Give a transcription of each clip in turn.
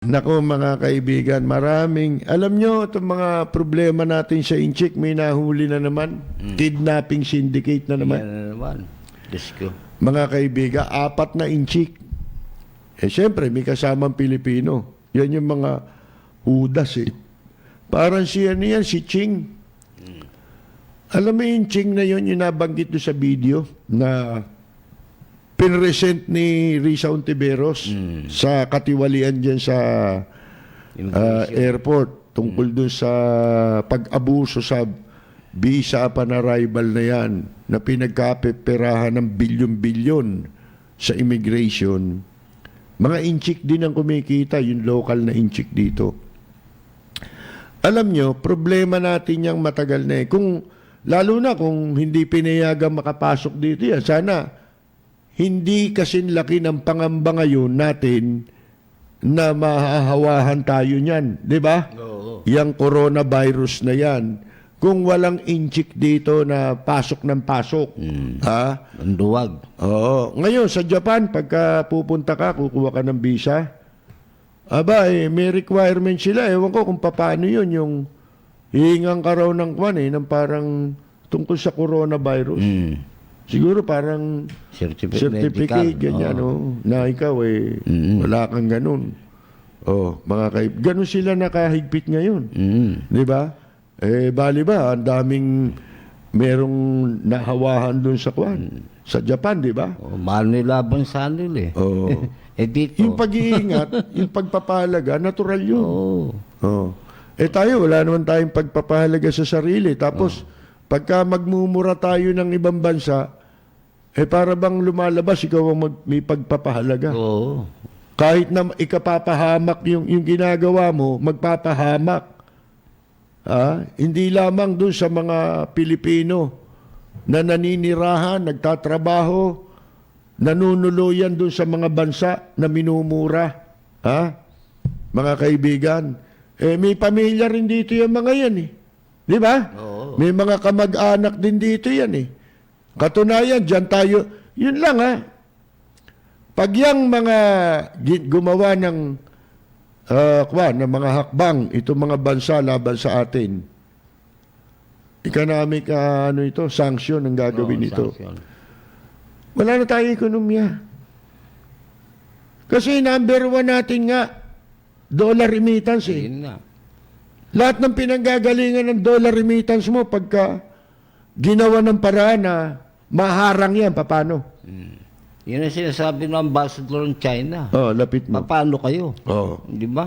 Nako mga kaibigan, alam nyo, itong mga problema natin sa Inchik, may nahuli na naman. Kidnapping syndicate na naman. Yan na naman. Diyos ko. Mga kaibigan, 4 na Inchik. Siyempre, may kasamang Pilipino. Yan yung mga hudas Parang siya niyan, si Ching. Alam mo yung Ching na yun, yung nabanggit doon sa video na pinresent ni Risa Ontiveros sa katiwalian dyan sa airport tungkol doon sa pag-abuso sa visa upon arrival na yan na pinagkapeperahan ng bilyon-bilyon sa immigration. Mga Inchik din ang kumikita, yung local na Inchik dito. Alam nyo, problema natin yung matagal na lalo na kung hindi pinayagang makapasok dito yan, sana hindi kasing laki ng pangamba ngayon natin na mahahawahan tayo niyan. Di ba? Oo. Yang coronavirus na yan. Kung walang Inchik dito na pasok ng pasok. Ha? Ang duwag. Oo. Ngayon, sa Japan, pagka pupunta ka, kukuha ka ng visa, may requirement sila. Ewan ko kung paano yun, yung hihingang ka raw ng ng parang tungkol sa coronavirus. Siguro parang certificate, ganyan, na ikaw wala kang ganun. Mga ganun sila nakahigpit ngayon. Di ba? Bali ba, ang daming merong nahawahan dun sa sa Japan, di ba? Mahal nila bansa nila dito. Yung pag-iingat, yung pagpapahalaga, natural yun. Tayo, wala naman tayong pagpapahalaga sa sarili. Tapos, pagka magmumura tayo ng ibang bansa, para bang lumalabas, ikaw ang may pagpapahalaga. Oo. Kahit na ikapapahamak yung ginagawa mo, magpapahamak. Hindi lamang dun sa mga Pilipino na naninirahan, nagtatrabaho, nanunuluyan dun sa mga bansa na minumura. Mga kaibigan, may pamilya rin dito yung mga yan Di ba? Oo. May mga kamag-anak din dito yan Katunayan, dyan tayo, yun lang Pag yung mga gumawa ng mga hakbang, itong mga bansa laban sa atin, economic, sanction ang gagawin ito. Sanction. Wala na tayong ekonomiya. Kasi number 1 natin nga, dollar remittance Yun na. Lahat ng pinanggagalingan ng dollar remittance mo, pagka ginawa ng paraan na maharang yan, paano? Yun ang sinasabi ng ambassador ng China. Lapit mo. Paano kayo? Di ba?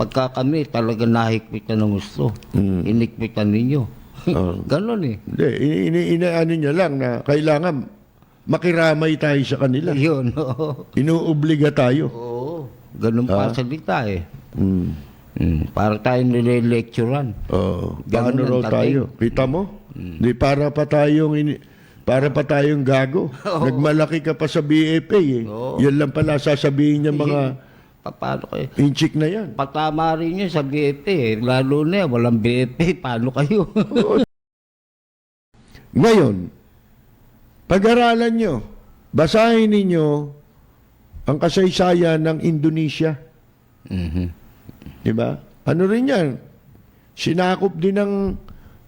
Pagka kami talaga nahikpitan ng gusto, inikpitan ninyo. Ganon Hindi, inaano niya lang na kailangan makiramay tayo sa kanila. Yun, Inuobliga tayo. Oo. Ganon pa salita para tayo nile-lecturean. Paano raw tayo? Kita mo? Di para pa tayong gago. Nagmalaki ka pa sa BFA Yan lang pala sasabihin niya mga paano kayo? Inchik na yan. Patama rin yun sa BFA Lalo na walang BFA. Paano kayo? Ngayon, pag-aralan nyo, basahin ninyo ang kasaysayan ng Indonesia. Diba? Ano rin yan? Sinakop din ng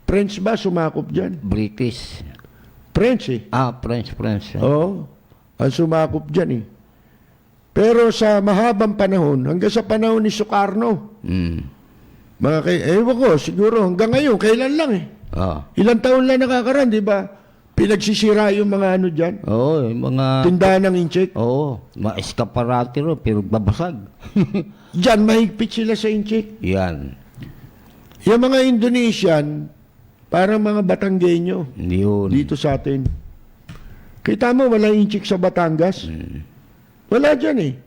French ba? Sumakop dyan? British. French French. Oo. Ang sumakop dyan Pero sa mahabang panahon, hanggang sa panahon ni Sukarno, ewan ko, siguro hanggang ngayon, kailan lang Ilang taon lang nakakaraan, di ba? Pinagsisira yung mga dyan. Yung mga tindahan ng Inchik. mga eskaparate ro, pero babasag. Dyan, mahigpit sila sa Inchik. Yan. Yung mga Indonesian, parang mga Batanggenyo Yun. dito sa atin. Kita mo, wala Inchik sa Batangas. Wala dyan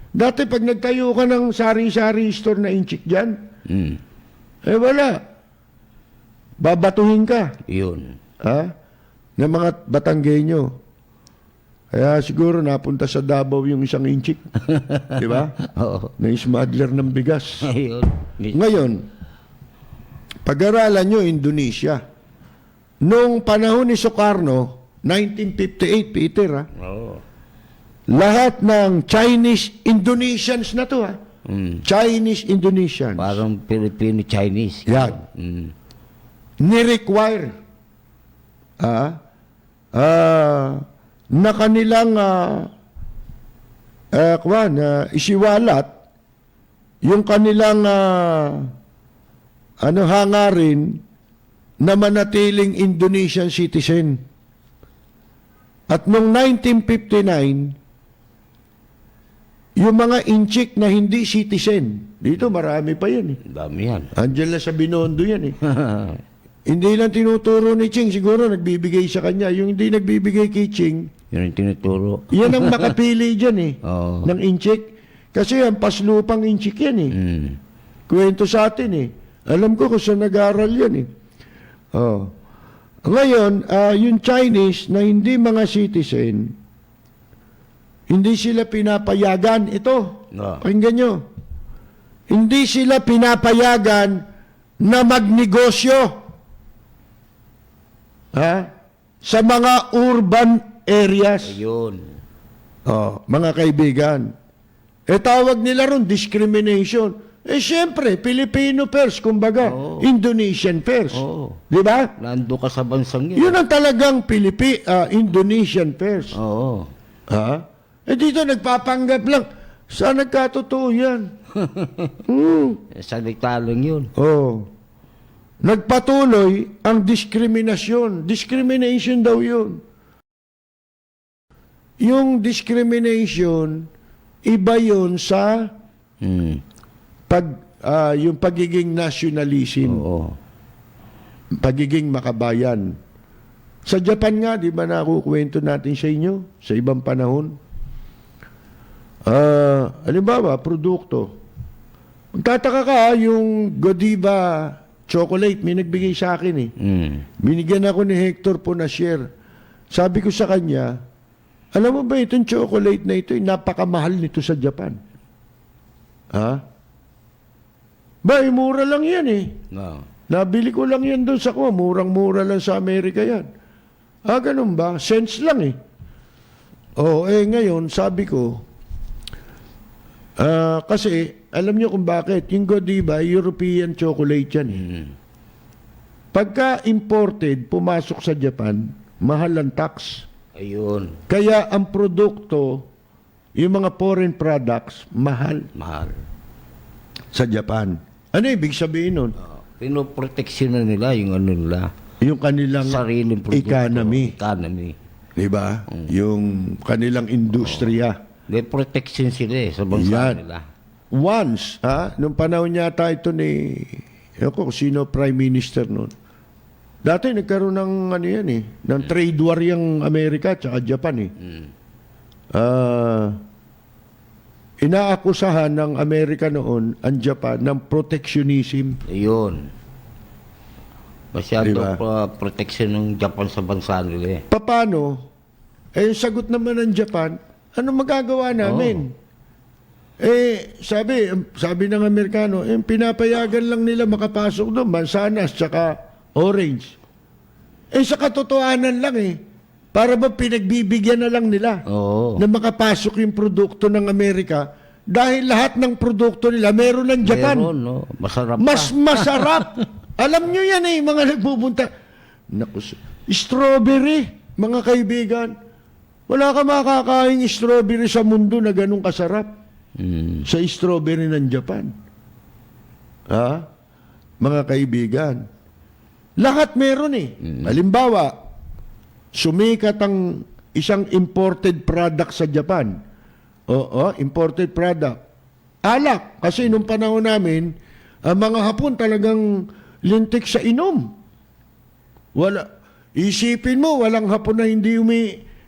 Dati pag nagtayo ka ng sari-sari store na Inchik dyan, wala. Babatuhin ka. Yun. Ng mga Batanggenyo. Kaya siguro napunta sa Davao yung isang Inchik. Di ba? Na smuggler ng bigas. Ayun. Ngayon, pag-aralan nyo Indonesia. Noong panahon ni Sukarno, 1958, Peter, lahat ng Chinese Indonesians na to, Chinese Indonesians. Parang Filipino-Chinese. Yan. Mm. Ni-require na kanilang isiwalat yung kanilang hangarin na manatiling Indonesian citizen. At noong 1959, yung mga inchik na hindi citizen, dito marami pa yan eh. Dami yan. Andiyan lang sa Binondo yan eh. Hindi lang tinuturo ni Ching, siguro nagbibigay sa kanya. Yung hindi nagbibigay kay Ching, Yun ang tinuturo. yan ang makapili dyan eh, Oo. ng inchik. Kasi ang paslupang inchik yan eh. Mm. Kwento sa atin eh. Alam ko kung saan nag-aaral yan eh. Oh. Ngayon, yung Chinese na hindi mga citizen, hindi sila pinapayagan. Ito, pakinggan nyo. Hindi sila pinapayagan na magnegosyo sa mga urban areas. Ayun. Mga kaibigan. Tawag nila ron discrimination. Siyempre, Filipino first, kumbaga, Indonesian first. Di ba? Nando ka sa bansang yun. Yun ang talagang Indonesian first. Oo. Dito nagpapanggap lang. Saan nagkatotoo yan? Salita lang yun. Nagpatuloy ang diskriminasyon. Discrimination daw yun. Yung discrimination, iba yun sa yung pagiging nationalism. Oo. Pagiging makabayan. Sa Japan nga, di ba nakukwento natin sa inyo? Sa ibang panahon. Halimbawa, produkto. Magtataka ka, yung Godiva chocolate, may nagbigay sa akin eh. Binigyan ako ni Hector po na share. Sabi ko sa kanya, alam mo ba itong chocolate na ito, napakamahal nito sa Japan. Mura lang yan eh. No. Nabili ko lang yan doon sa ko. Murang-mura lang sa Amerika yan. Ganun ba? Cents lang eh. Ngayon, sabi ko, kasi, alam nyo kung bakit. Yung Godiva, European chocolate yan eh. Pagka imported, pumasok sa Japan, mahal ang tax. Ayun. Kaya ang produkto, yung mga foreign products, mahal Mahal. sa Japan. Ano ibig sabihin nun? Pinoproteksyon na nila yung ano nila. Yung kanilang Sariling produkto. Economy. Di ba? Yung kanilang industriya. May protection sila sa bansa Yan. nila. Once, nung panahon yata ito ni, sino prime minister nun. Dati nagkaroon ng ano yan eh, ng trade war yung Amerika at Japan eh. Inaakusahan ng Amerika noon ang Japan ng protectionism. Ayun. Masyado Diba? Protection ng Japan sa bansa nila eh. Paano? Yung sagot naman ng Japan, ano magagawa namin? Sabi ng Amerikano, pinapayagan lang nila makapasok doon, mansanas, tsaka orange. Sa katotohanan lang eh. Para ba pinagbibigyan na lang nila Oo. na makapasok yung produkto ng Amerika dahil lahat ng produkto nila meron ng Japan. Meron, no? Masarap Mas pa. masarap. Alam nyo yan eh, mga nagpupunta. Naku, strawberry, mga kaibigan. Wala ka makakaing strawberry sa mundo na ganun kasarap. Sa strawberry ng Japan. Mga kaibigan. Lahat meron eh. Halimbawa, sumikat ang isang imported product sa Japan. Imported product. Alak. Kasi nung panahon namin, ang mga Hapon talagang lintik sa inom. Isipin mo, walang Hapon na hindi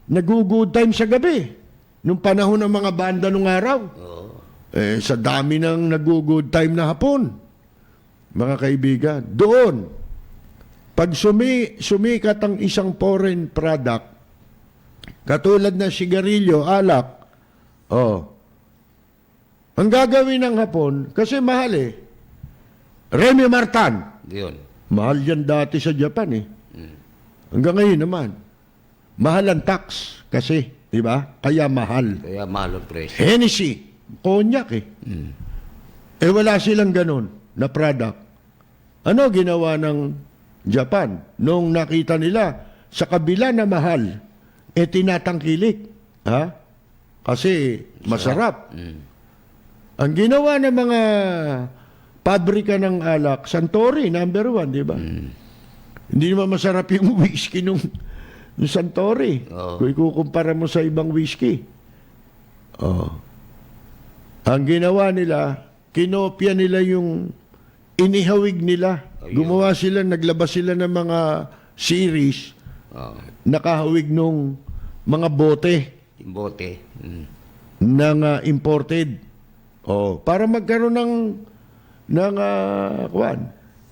nag-good time sa gabi. Nung panahon ng mga banda nung araw. Sa dami ng nag-good time na Hapon. Mga kaibigan. Doon, pag sumikat ang isang foreign product, katulad ng sigarilyo, alak, ang gagawin ng Hapon, kasi mahal eh, Remy Martin. Yun. Mahal yan dati sa Japan eh. Hanggang ngayon naman. Mahal ang tax kasi, di ba? Kaya mahal. Kaya mahal ang presyo. Hennessy, cognac eh. Eh wala silang ganun na product. Ano ginawa ng Japan? Nung nakita nila sa kabila na mahal, tinatangkilik. Ha? Kasi masarap. Ang ginawa ng mga pabrika ng alak, Suntory, number 1, di ba? Hindi naman masarap yung whiskey nung Suntory. Oo. Kung ikukumpara mo sa ibang whiskey. Oh. Ang ginawa nila, kinopya nila yung inihawig nila. Gumawa sila, naglabas sila ng mga series, nakahawig nung mga bote Yung bote. ng imported. Oh, para magkaroon ng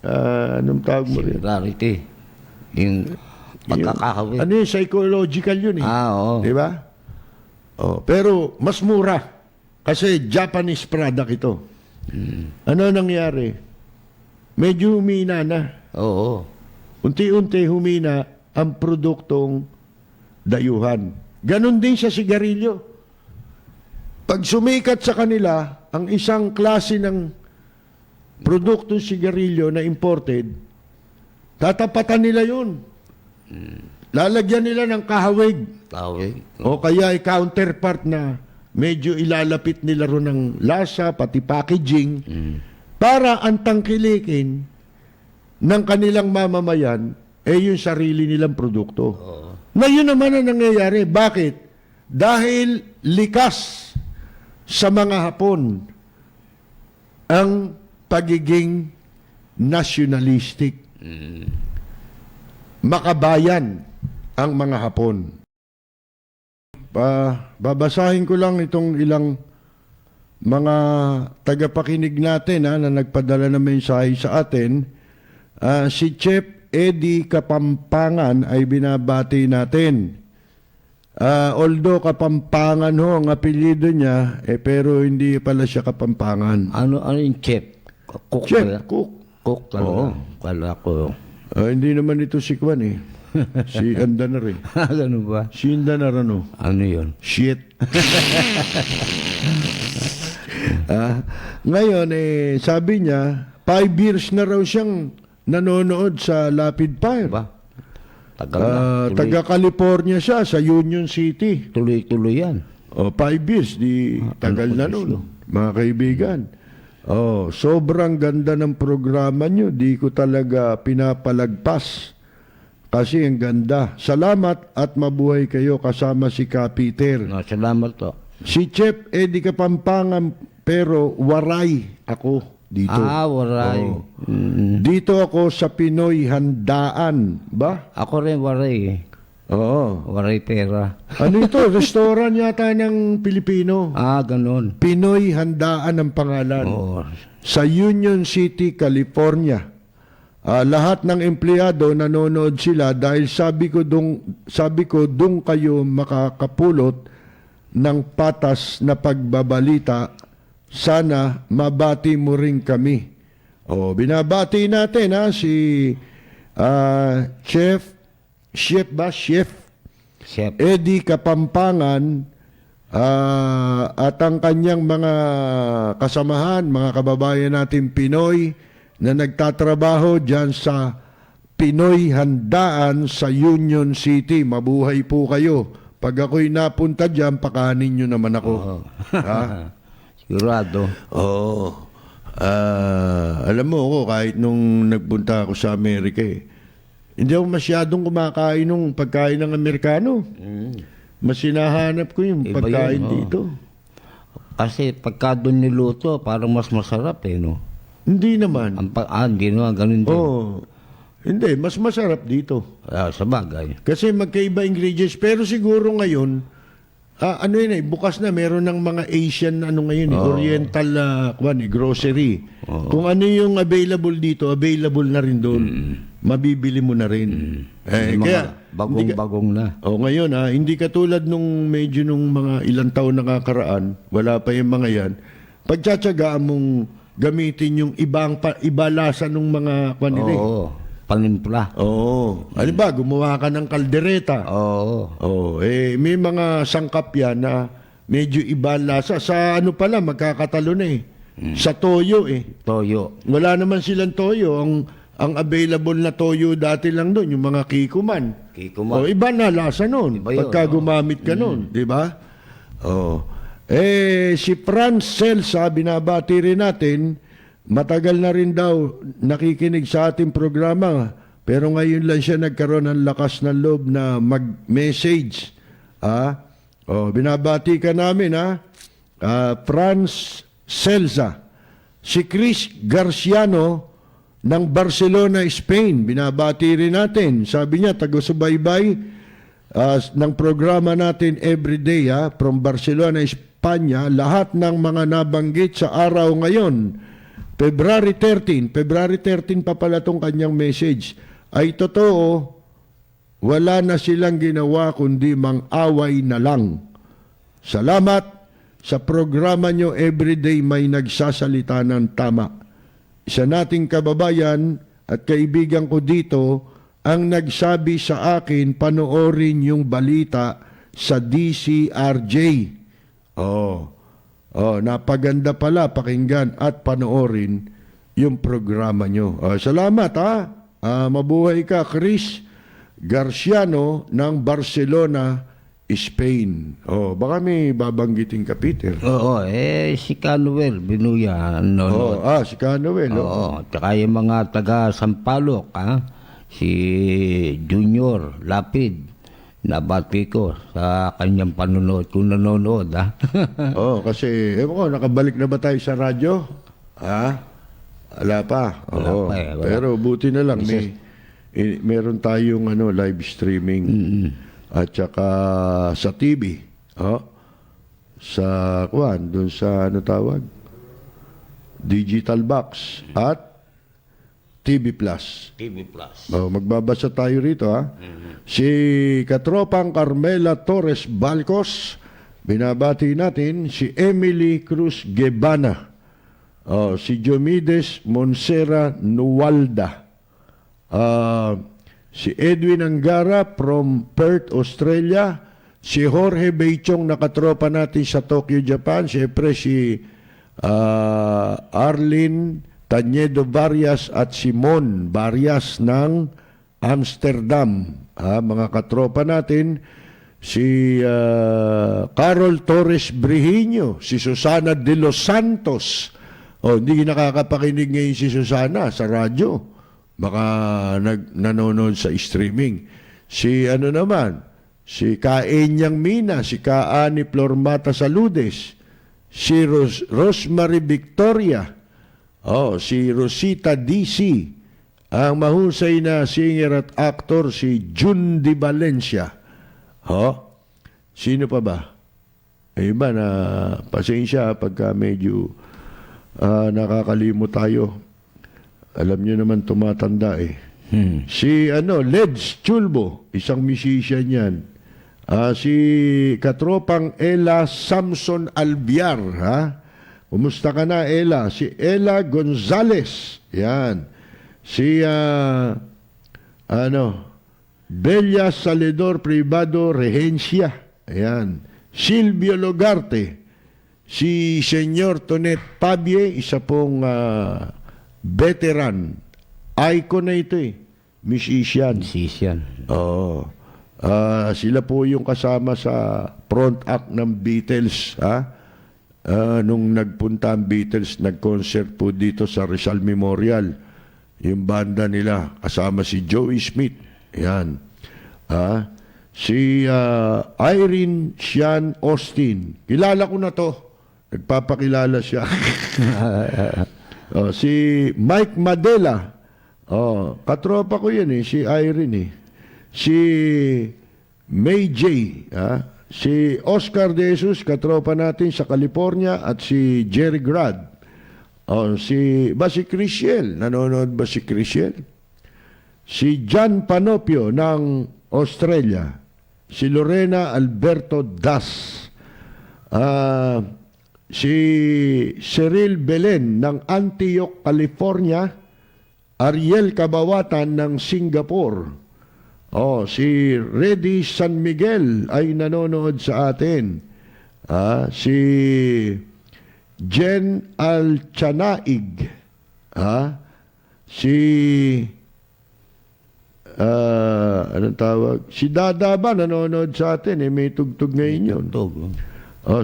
anong tawag mo rin? Similarity. Yung pagkakahawig. Ano yun, psychological yun eh. Oo. Di ba? Oh, pero mas mura kasi Japanese product ito. Ano nangyari? Medyo humina na. Oo. Unti-unti humina ang produktong dayuhan. Ganon din sa sigarilyo. Pag sumikat sa kanila ang isang klase ng produktong sigarilyo na imported, tatapatan nila yun. Lalagyan nila ng kahawig. Tawag. O kaya ay counterpart na medyo ilalapit nila ron ng lasa, pati packaging, para ang tangkilikin ng kanilang mamamayan yung sarili nilang produkto. Na yun naman ang nangyayari. Bakit? Dahil likas sa mga Hapon ang pagiging nationalistic. Makabayan ang mga Hapon. Babasahin ko lang itong ilang mga tagapakinig natin na nagpadala ng mensahe sa atin. Si Chef Eddie Kapampangan ay binabati natin. Although Kapampangan ho ang apelyido niya, pero hindi pala siya Kapampangan. Ano yung chef? Cook ba Chef, yan? cook. Cook talaga. Oo. Kala ko. Hindi naman ito si Kwan eh. Si Andanar eh. Ganun ba? Si Andanar ano? Ano yun? Shit. Ngayon, sabi niya, 5 years na raw siyang nanonood sa Lapid Fire. Ba? Tagal na. Taga California siya, sa Union City. Tuloy-tuloy yan. 5 years, di tagal na nun, mga kaibigan. Sobrang ganda ng programa nyo. Di ko talaga pinapalagpas. Kasi ang ganda. Salamat at mabuhay kayo kasama si Ka Peter. Salamat to. Si Chef Eddie Kapampangan, pero waray ako dito. Waray. Dito ako sa Pinoy Handaan. Ba? Ako rin waray eh. Oo. Waray pera. Ano ito? Restaurant yata ng Pilipino. Ganun. Pinoy Handaan ang pangalan. Oo. Sa Union City, California. Lahat ng empleyado nanonood sila dahil sabi ko dung kayo makakapulot ng patas na pagbabalita. Sana mabati mo rin kami. Binabati natin si Chef Eddie Kapampangan at ang kanyang mga kasamahan, mga kababayan natin Pinoy na nagtatrabaho dyan sa Pinoy Handaan sa Union City. Mabuhay po kayo. Pag ako'y napunta dyan, pakanin nyo naman ako. Ha? Sigurado. Alam mo ako, kahit nung nagpunta ako sa Amerika hindi ako masyadong kumakain ng pagkain ng Amerikano. Mas hinahanap ko yung Iba pagkain yun, dito. Kasi pagka doon niluto, parang mas masarap no? Hindi naman. Hindi naman, ganun din. Hindi, mas masarap dito. Sa bagay. Kasi magkaiba ingredients. Pero siguro ngayon, bukas na meron ng mga Asian, Oriental grocery. Kung ano yung available dito, available na rin doon. Mabibili mo na rin. Kaya, bagong-bagong na. Ngayon, hindi katulad nung medyo nung mga ilang taon nakakaraan, wala pa yung mga yan, pagtsatsagaan mong gamitin yung iba lasa ng mga kanila. Panimpla. Ano ba, gumawa ka ng kaldereta. May mga sangkap yan na medyo iba lasa. Sa pala, magkakatalo na sa toyo eh. Toyo. Wala naman silang toyo. Ang available na toyo dati lang doon, yung mga Kikoman. Kikoman. O, iba na lasa noon. Iba yun, Pagka gumamit ka noon, di ba? Oh. Si Franz Celsa, binabati rin natin, matagal na rin daw nakikinig sa ating programa. Pero ngayon lang siya nagkaroon ng lakas ng loob na mag-message. Binabati ka namin, Franz Celsa. Si Chris Garciano ng Barcelona, Spain. Binabati rin natin. Sabi niya, taga-subaybay ng programa natin everyday from Barcelona, Espanya. Lahat ng mga nabanggit sa araw ngayon, February 13 pa pala itong kanyang message, ay totoo, wala na silang ginawa kundi mang-away na lang. Salamat sa programa nyo everyday may nagsasalita ng tama. Isa nating kababayan at kaibigan ko dito ang nagsabi sa akin panoorin yung balita sa DCRJ. Napaganda pala pakinggan at panoorin yung programa nyo. Salamat mabuhay ka, Chris Garciano ng Barcelona, Spain. Baka may babanggitin ka, Peter. Si Canuel Binuya. Si Canuel. Tsaka yung mga taga Sampaloc, si Junior Lapid, nabati ko sa kanyang panonood, kung nanonood, Kasi, nakabalik na ba tayo sa radyo? Wala pa. Wala. Pero buti na lang, meron tayong live streaming. At saka sa TV, sa doon sa tawag? Digital Box at TV Plus. TV Plus. Magbabasa tayo rito, Si Katropang Carmela Torres Balcos, binabati natin si Emily Cruz Gebana, si Diomedes Monsera Nuwalda, si Edwin Angara from Perth, Australia, si Jorge Beichong, nakatropa natin sa Tokyo, Japan, siyempre si Arlene Tañedo Varias at Simon Varias ng Amsterdam. Mga katropa natin, si Carol Torres Brihiño, si Susana de los Santos. Hindi nakakapakinig ngayon si Susana sa radyo. Baka nanonood sa streaming. Si si Kaenyang Mina, si Kaani Flormata Saludes, si Rosemary Victoria, si Rosita DC, ang mahusay na singer at actor si Jun Di Valencia. Sino pa ba? Iba na pasensya pagka medyo nakakalimot tayo. Alam niyo naman tumatanda eh. Si Leds Chulbo, isang musician yan. Si katropang Ella Samson Albiar, Kumusta ka na, Ella? Si Ella Gonzales. Yan. Si Belia Saledor Privado Regencia. Ayan. Silvio Logarte. Si Senyor Tonet Pabie, isa pong veteran. Icon na ito eh. Musician. Sila po yung kasama sa front act ng Beatles. Nung nagpunta ang Beatles, nag-concert po dito sa Rizal Memorial. Yung banda nila, kasama si Joey Smith. Yan. Si Irene Sian Austin. Kilala ko na to. Nagpapakilala siya. Si Mike Madela. Katropa ko yan si Irene Si May J. Si Oscar De Jesus, katropa natin sa California, at si Jerry Grad. Si Chrisiel. Nanonood ba si Chrisiel? Si John Panopio ng Australia. Si Lorena Alberto Das. Si Cyril Belen ng Antioch, California. Ariel Kabawatan ng Singapore. Si Reddy San Miguel ay nanonood sa atin. Si Jen Alchanaig. Si anong tawag? Si Dada ba nanonood sa atin? May tugtog ngayon yun.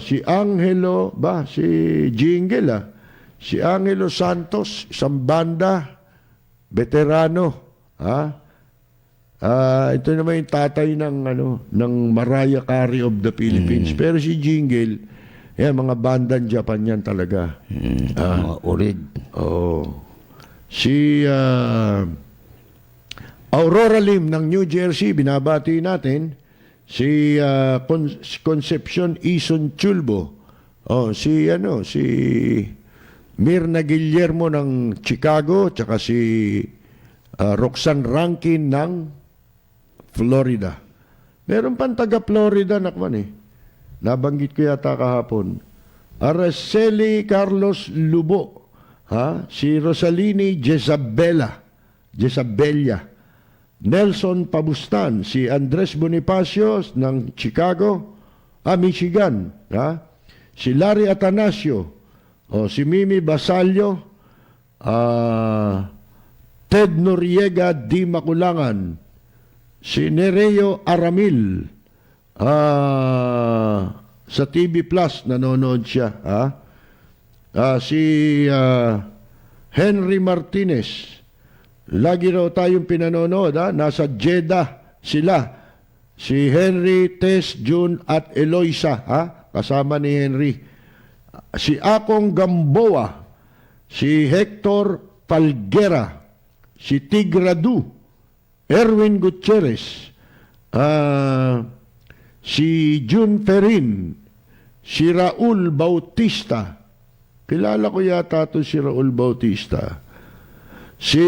Si Angelo ba? Si Jingle Si Angelo Santos, isang banda, veterano. Ito naman yung tatay ng Mariah Carey of the Philippines. Pero si Jingle, mga bandan Japan yan talaga. Mga urid. Si Aurora Lim ng New Jersey, binabati natin. Si Concepcion Ison Chulbo. Si Mirna Guillermo ng Chicago, tsaka si Roxanne Rankin ng Florida. Meron pang taga Florida nabanggit ko yata kahapon. Araceli Carlos Lubo, si Rosalini Jezabella, Nelson Pabustan, si Andres Bonifacio ng Chicago, Michigan, si Larry Atanasio, si Mimi Basalio, Ted Noriega Di Maculangan, si Nereo Aramil, sa TV Plus nanonood siya, si Henry Martinez, lagi raw tayong pinanonood, nasa Jeddah sila, si Henry, Tess, June at Eloisa, kasama ni Henry. Si Akong Gamboa, si Hector Falguera, si Tigradu, Erwin Gutierrez, si June Ferrin, si Raul Bautista. Kilala ko yata ito si Raul Bautista. Si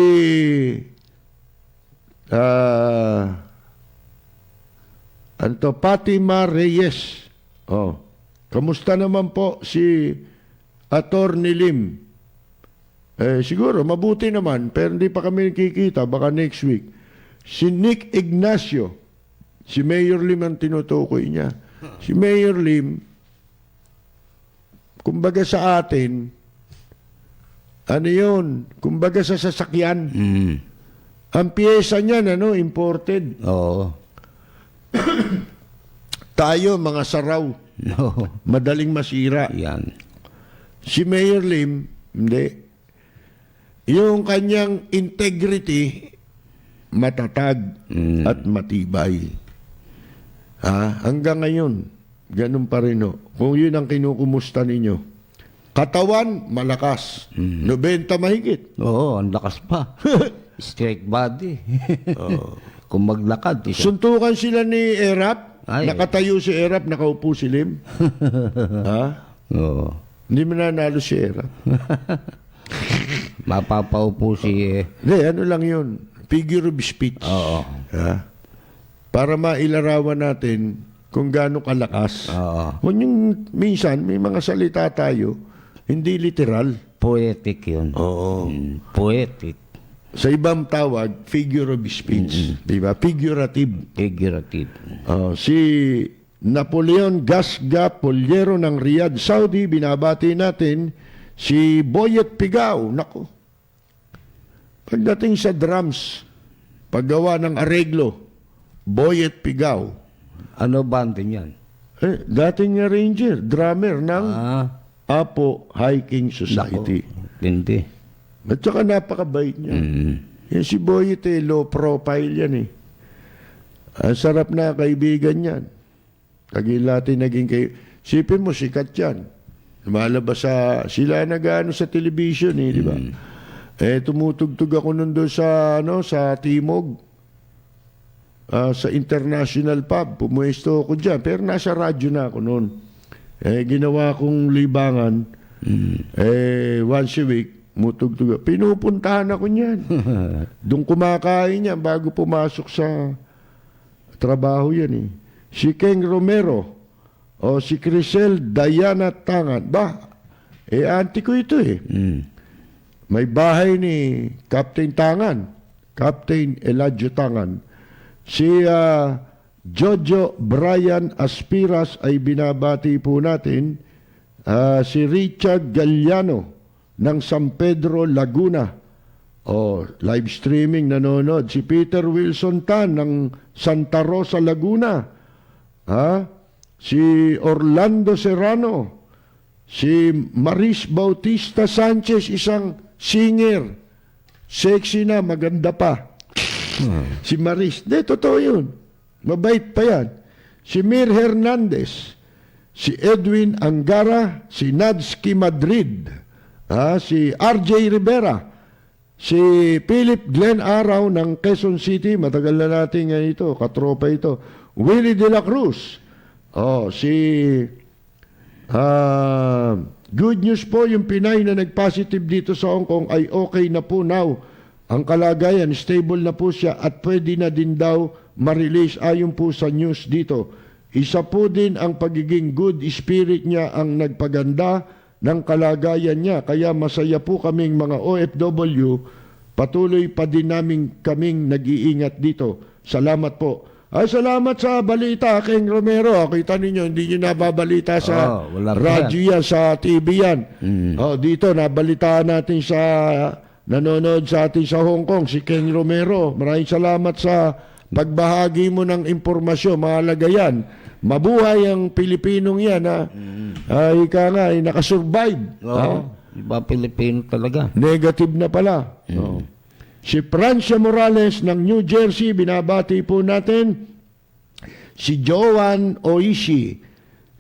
Fatima Reyes. Kamusta naman po si Attorney Lim? Siguro, mabuti naman, pero hindi pa kami nakikita, baka next week. Si Nick Ignacio, si Mayor Lim ang tinutukoy niya. Si Mayor Lim, kumbaga sa atin, kumbaga sa sasakyan. Ang piyesa niyan, imported. Oo. Tayo, mga saraw. No. Madaling masira. Yan. Si Mayor Lim, hindi. Yung kanyang integrity, matatag at matibay. Hanggang ngayon, ganun pa rin. Kung yun ang kinukumusta ninyo. Katawan, malakas. 90 mahigit. Oo, ang lakas pa. Straight body. Kung maglakad. Suntukan sila ni Erap. Ay. Nakatayo si Erap, nakaupo si Lim. Oo. Hindi mo nanalo si Erap. Mapapaupo si... Hindi, lang yun. Figure of speech. Oo. Para mailarawan natin kung gaano kalakas. Oo. Kung yung minsan, may mga salita tayo, hindi literal. Poetic yun. Oo. Poetic. Sa ibang tawag, figure of speech. Diba? Figurative. Figurative. Si Napoleon Gasga Polyero ng Riyadh, Saudi, binabati natin. Si Boyet Pigao, nako. Pagdating sa drums, paggawa ng areglo, Boyet Pigao. Ano band din yan? Dating ranger, drummer ng Apo Hiking Society. Nako. Hindi. At saka napakabait niya. Yan si Boyet, low profile yan . Ang sarap na kaibigan yan. Tagilati naging sipin mo, sikat yan. Lumalabas sila nag-ano sa television di ba? Tumutugtog ako nun doon sa Timog. Sa international pub. Pumuesto ako dyan. Pero nasa radyo na ako noon. Ginawa kong libangan. Once a week, mutugtog. Pinupuntahan ako niyan. Doon kumakain niya bago pumasok sa trabaho yan . Si King Romero o si Crisel Diana Tangan. Auntie ko ito . May bahay ni Captain Tangan. Captain Eladio Tangan. Si Jojo Brian Aspiras ay binabati po natin. Si Richard Galliano ng San Pedro, Laguna. Live streaming nanonood. Si Peter Wilson Tan ng Santa Rosa, Laguna. Si Orlando Serrano. Si Maris Bautista Sanchez, isang singer. Sexy na, maganda pa. Si Maris. Totoo yun. Mabait pa yan. Si Mir Hernandez. Si Edwin Angara. Si Nadsky Madrid. Si RJ Rivera. Si Philip Glenn Araw ng Quezon City. Matagal na natin ito. Katropa ito. Willie De La Cruz. Si good news po, yung Pinay na nag-positive dito sa Hong Kong ay okay na po now. Ang kalagayan, stable na po siya at pwede na din daw ma-release ayon po sa news dito. Isa po din ang pagiging good spirit niya ang nagpaganda ng kalagayan niya. Kaya masaya po kaming mga OFW, patuloy pa din kaming nag-iingat dito. Salamat po. Salamat sa balita, King Romero. Kita ninyo, hindi nyo nababalita sa radyo yan, sa TV yan. Dito, nabalitaan natin sa nanonood sa atin sa Hong Kong, si King Romero. Maraming salamat sa pagbahagi mo ng impormasyon. Mahalaga yan. Mabuhay ang Pilipinong yan. Ika nga, nakasurvive. Iba Pilipino talaga. Negative na pala. Si Francia Morales ng New Jersey, binabati po natin. Si Joan Oishi.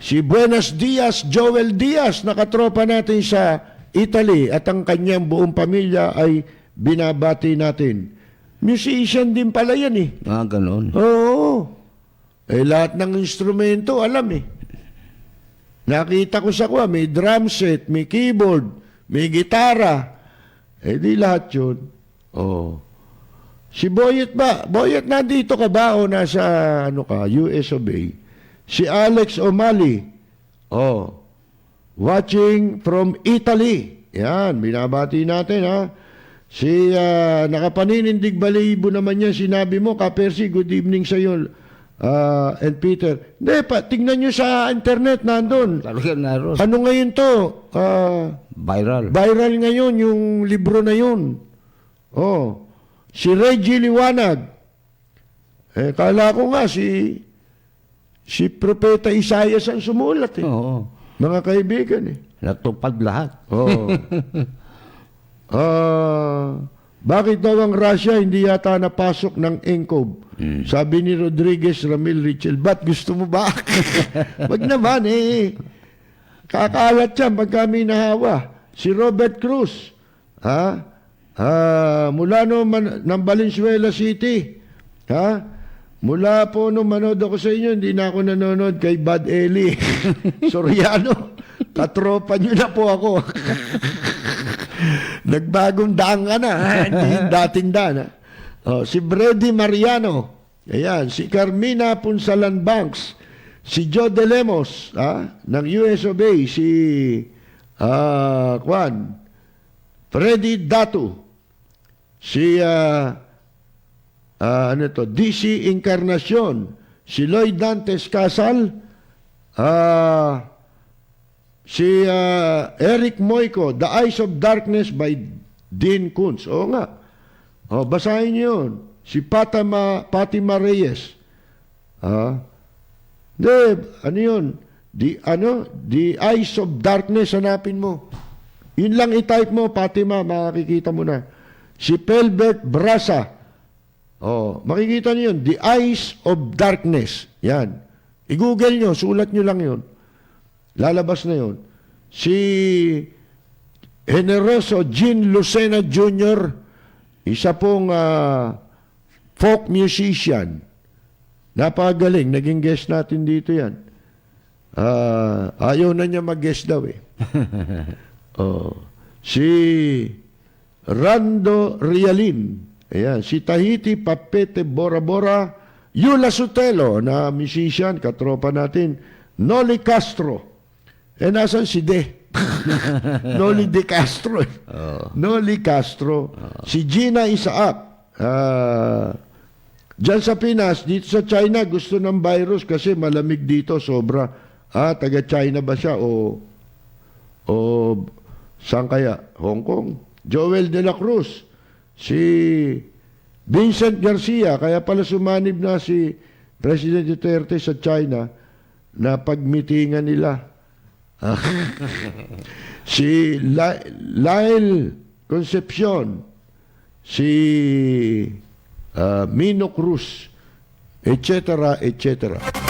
Si Buenos Dias, Joel Diaz, nakatropa natin sa Italy. At ang kanyang buong pamilya ay binabati natin. Musician din pala yan eh. Ganon. Oo. Lahat ng instrumento, alam eh. Nakita ko sa may drum set, may keyboard, may gitara. Di lahat yun. Si Boyet ba? Boyet, nandito ka ba o nasa US of A? Si Alex O'Malley. Watching from Italy. Yan, binabati natin ha. Si nakapaninindig balibo naman yan, sinabi mo, Kapersi, good evening sa iyo. And Peter. Hindi pa, tingnan nyo sa internet, nandun. Talaga naroon. Ano ngayon to? Viral. Viral ngayon, yung libro na yun. Si Reggie Liwanag. Kala ko nga si Propeta Isaias ang sumulat eh. Mga kaibigan eh. Natupad lahat. Bakit daw ang Russia hindi yata napasok ng ENCOB? Sabi ni Rodriguez Ramil Richel, ba't gusto mo ba? Wag naman eh. Kakalat yan pag kami nahawa. Si Robert Cruz. Mula ng Valenzuela City. Mula po nung manood ako sa inyo, hindi na ako nanonood kay Bad Eli. Soriano, katropa nyo na po ako. Nagbagong daan ka na, hindi dating daan. Si Brady Mariano, ayan, si Carmina Punsalan Banks, si Joe De Lemos, ng US of A, si Freddy Datu, si DC Encarnacion, si Lloyd Dantes Casal, si Eric Moico, The Eyes of Darkness by Dean Kuntz. Oo nga. Basahin niyo yun. Si Fatima Reyes. Ano yun? The Eyes of Darkness, hanapin mo. Yun lang i-type mo, Fatima, makikita mo na. Si Pelbert Brasa. Makikita niyo yun. The Eyes of Darkness. Yan. I-google nyo, sulat nyo lang yun. Lalabas na yun. Si Generoso Jean Lucena Jr., isa pong folk musician. Napakagaling. Naging guest natin dito yan. Ayaw na niya mag-guest daw eh. Si Rando Rialin. Ayan. Si Tahiti Papete Bora Bora. Yula Sotelo na musician, katropa natin. Noli Castro. Nasan si De? Noli De Castro. Noli Castro. Si Gina Isaac. Diyan sa Pinas, dito sa China, gusto ng virus kasi malamig dito, sobra. Taga-China ba siya? O saan kaya? Hong Kong. Joel de la Cruz. Si Vincent Garcia. Kaya pala sumanib na si President Duterte sa China na pagmitingan nila. Si Lyle Concepcion. Si Mino Cruz. Etc. etc.